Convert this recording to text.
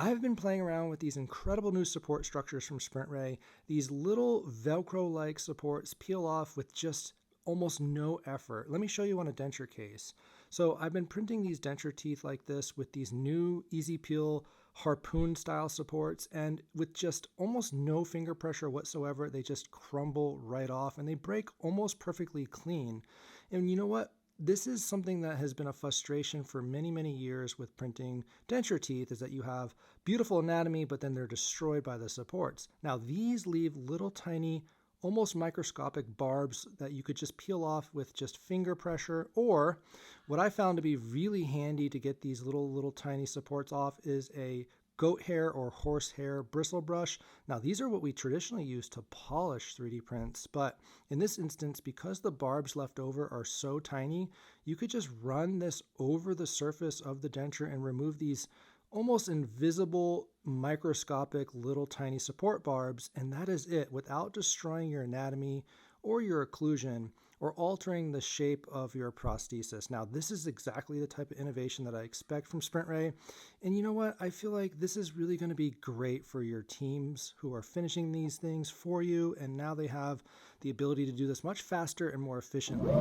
I've been playing around with these incredible new support structures from SprintRay. These little Velcro-like supports peel off with just almost no effort. Let me show you on a denture case. So I've been printing these denture teeth like this with these new easy peel harpoon style supports, and with just almost no finger pressure whatsoever, they just crumble right off and they break almost perfectly clean. And you know what? This is something that has been a frustration for many, many years with printing denture teeth, is that you have beautiful anatomy, but then they're destroyed by the supports. Now, these leave little tiny, almost microscopic barbs that you could just peel off with just finger pressure, or what I found to be really handy to get these little tiny supports off is a goat hair or horse hair bristle brush. Now, these are what we traditionally use to polish 3D prints, but in this instance, because the barbs left over are so tiny, you could just run this over the surface of the denture and remove these almost invisible microscopic little tiny support barbs, and that is it, without destroying your anatomy or your occlusion or altering the shape of your prosthesis. Now, this is exactly the type of innovation that I expect from SprintRay. And you know what? I feel like this is really going to be great for your teams who are finishing these things for you, and now they have the ability to do this much faster and more efficiently.